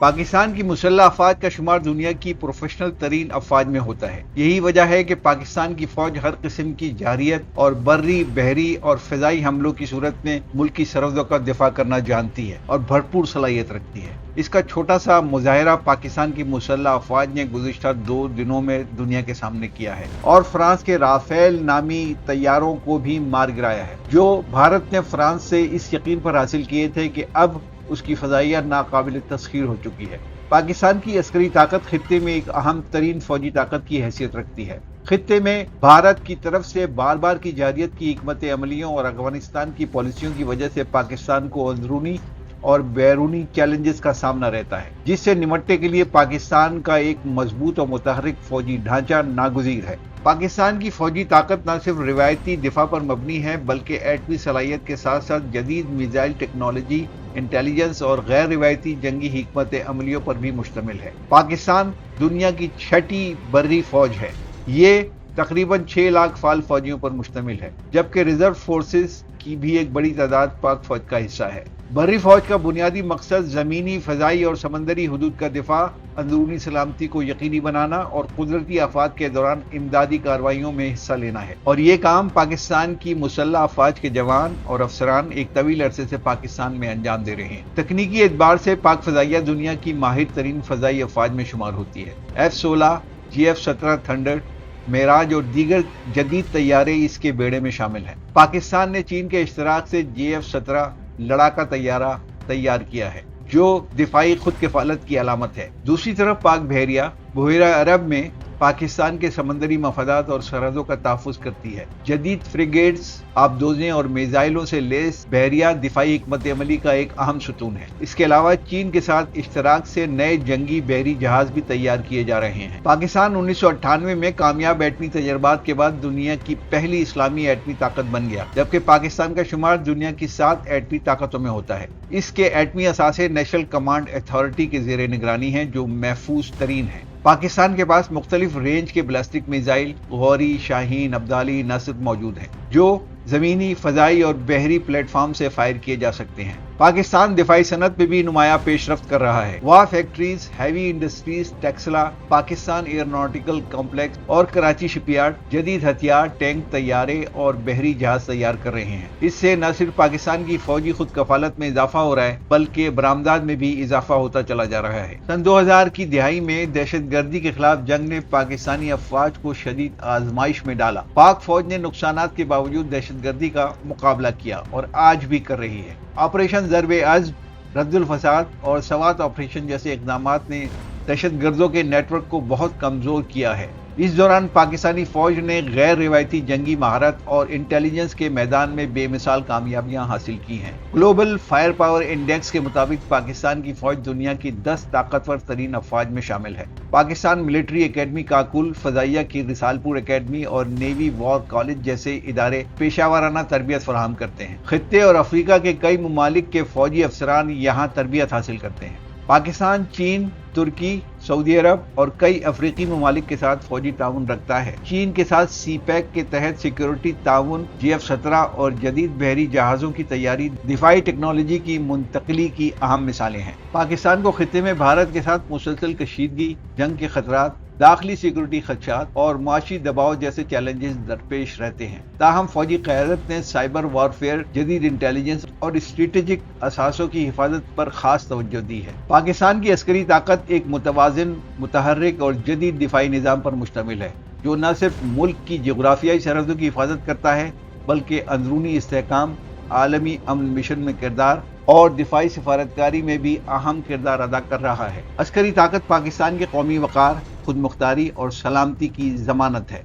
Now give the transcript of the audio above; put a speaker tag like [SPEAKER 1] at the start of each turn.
[SPEAKER 1] پاکستان کی مسلح افواج کا شمار دنیا کی پروفیشنل ترین افواج میں ہوتا ہے۔ یہی وجہ ہے کہ پاکستان کی فوج ہر قسم کی جارحیت اور بری، بحری اور فضائی حملوں کی صورت میں ملک کی سرحدوں کا دفاع کرنا جانتی ہے اور بھرپور صلاحیت رکھتی ہے۔ اس کا چھوٹا سا مظاہرہ پاکستان کی مسلح افواج نے گزشتہ 2 دنوں میں دنیا کے سامنے کیا ہے اور فرانس کے رافیل نامی طیاروں کو بھی مار گرایا ہے، جو بھارت نے فرانس سے اس یقین پر حاصل کیے تھے کہ اب اس کی فضائیہ ناقابل تسخیر ہو چکی ہے۔ پاکستان کی عسکری طاقت خطے میں ایک اہم ترین فوجی طاقت کی حیثیت رکھتی ہے۔ خطے میں بھارت کی طرف سے بار بار کی جارحیت کی حکمت عملیوں اور افغانستان کی پالیسیوں کی وجہ سے پاکستان کو اندرونی اور بیرونی چیلنجز کا سامنا رہتا ہے، جس سے نمٹنے کے لیے پاکستان کا ایک مضبوط اور متحرک فوجی ڈھانچہ ناگزیر ہے۔ پاکستان کی فوجی طاقت نہ صرف روایتی دفاع پر مبنی ہے بلکہ ایٹمی صلاحیت کے ساتھ ساتھ جدید میزائل ٹیکنالوجی، انٹیلیجنس اور غیر روایتی جنگی حکمت عملیوں پر بھی مشتمل ہے۔ پاکستان دنیا کی 6ٹی بری فوج ہے۔ یہ تقریباً 6 لاکھ فعال فوجیوں پر مشتمل ہے، جبکہ ریزرو فورسز کی بھی ایک بڑی تعداد پاک فوج کا حصہ ہے۔ بحری فوج کا بنیادی مقصد زمینی، فضائی اور سمندری حدود کا دفاع، اندرونی سلامتی کو یقینی بنانا اور قدرتی آفات کے دوران امدادی کارروائیوں میں حصہ لینا ہے، اور یہ کام پاکستان کی مسلح افواج کے جوان اور افسران ایک طویل عرصے سے پاکستان میں انجام دے رہے ہیں۔ تکنیکی اعتبار سے پاک فضائیہ دنیا کی ماہر ترین فضائی افواج میں شمار ہوتی ہے۔ F-16، GF-17 تھنڈر، معراج اور دیگر جدید طیارے اس کے بیڑے میں شامل ہیں۔ پاکستان نے چین کے اشتراک سے GF-17 لڑاکا طیارہ تیار کیا ہے، جو دفاعی خود کفالت کی علامت ہے۔ دوسری طرف پاک بحریہ بحیرہ عرب میں پاکستان کے سمندری مفادات اور سرحدوں کا تحفظ کرتی ہے۔ جدید فریگیٹس، آبدوزیں اور میزائلوں سے لیس بحریہ دفاعی حکمت عملی کا ایک اہم ستون ہے۔ اس کے علاوہ چین کے ساتھ اشتراک سے نئے جنگی بحری جہاز بھی تیار کیے جا رہے ہیں۔ پاکستان 1998 میں کامیاب ایٹمی تجربات کے بعد دنیا کی پہلی اسلامی ایٹمی طاقت بن گیا، جبکہ پاکستان کا شمار دنیا کی 7 ایٹمی طاقتوں میں ہوتا ہے۔ اس کے ایٹمی اثاثے نیشنل کمانڈ اتھارٹی کے زیر نگرانی ہیں، جو محفوظ ترین ہیں۔ پاکستان کے پاس مختلف رینج کے بیلسٹک میزائل غوری، شاہین، ابدالی، نصر موجود ہیں، جو زمینی، فضائی اور بحری پلیٹ فارم سے فائر کیے جا سکتے ہیں۔ پاکستان دفاعی صنعت میں بھی نمایاں پیش رفت کر رہا ہے۔ Wah factories, heavy industries, Taxila, Pakistan aeronautical complex اور کراچی شپ یارڈ جدید ہتھیار، ٹینک، طیارے اور بحری جہاز تیار کر رہے ہیں۔ اس سے نہ صرف پاکستان کی فوجی خود کفالت میں اضافہ ہو رہا ہے بلکہ برآمدات میں بھی اضافہ ہوتا چلا جا رہا ہے۔ سن 2000 کی دہائی میں دہشت گردی کے خلاف جنگ نے پاکستانی افواج کو شدید آزمائش میں ڈالا۔ پاک فوج نے نقصانات کے باوجود دہشت گردی کا مقابلہ کیا اور آج بھی کر رہی ہے۔ آپریشن ضرب عزم، رد الفساد اور سوات آپریشن جیسے اقدامات نے دہشت گردوں کے نیٹ ورک کو بہت کمزور کیا ہے۔ اس دوران پاکستانی فوج نے غیر روایتی جنگی مہارت اور انٹیلیجنس کے میدان میں بے مثال کامیابیاں حاصل کی ہیں۔ گلوبل فائر پاور انڈیکس کے مطابق پاکستان کی فوج دنیا کی 10 طاقتور ترین افواج میں شامل ہے۔ پاکستان ملٹری اکیڈمی کاکل، فضائیہ کی رسالپور اکیڈمی اور نیوی وار کالج جیسے ادارے پیشہ ورانہ تربیت فراہم کرتے ہیں۔ خطے اور افریقہ کے کئی ممالک کے فوجی افسران یہاں تربیت حاصل کرتے ہیں۔ پاکستان چین، ترکی، سعودی عرب اور کئی افریقی ممالک کے ساتھ فوجی تعاون رکھتا ہے۔ چین کے ساتھ سی پیک کے تحت سیکیورٹی تعاون، GF-17 اور جدید بحری جہازوں کی تیاری دفاعی ٹیکنالوجی کی منتقلی کی اہم مثالیں ہیں۔ پاکستان کو خطے میں بھارت کے ساتھ مسلسل کشیدگی، جنگ کے خطرات، داخلی سیکورٹی خدشات اور معاشی دباؤ جیسے چیلنجز درپیش رہتے ہیں۔ تاہم فوجی قیادت نے سائبر وارفیئر، جدید انٹیلیجنس اور اسٹریٹجک اثاثوں کی حفاظت پر خاص توجہ دی ہے۔ پاکستان کی عسکری طاقت ایک متوازن، متحرک اور جدید دفاعی نظام پر مشتمل ہے، جو نہ صرف ملک کی جغرافیائی سرحدوں کی حفاظت کرتا ہے بلکہ اندرونی استحکام، عالمی امن مشن میں کردار اور دفاعی سفارتکاری میں بھی اہم کردار ادا کر رہا ہے۔ عسکری طاقت پاکستان کے قومی وقار، خود مختاری اور سلامتی کی ضمانت ہے۔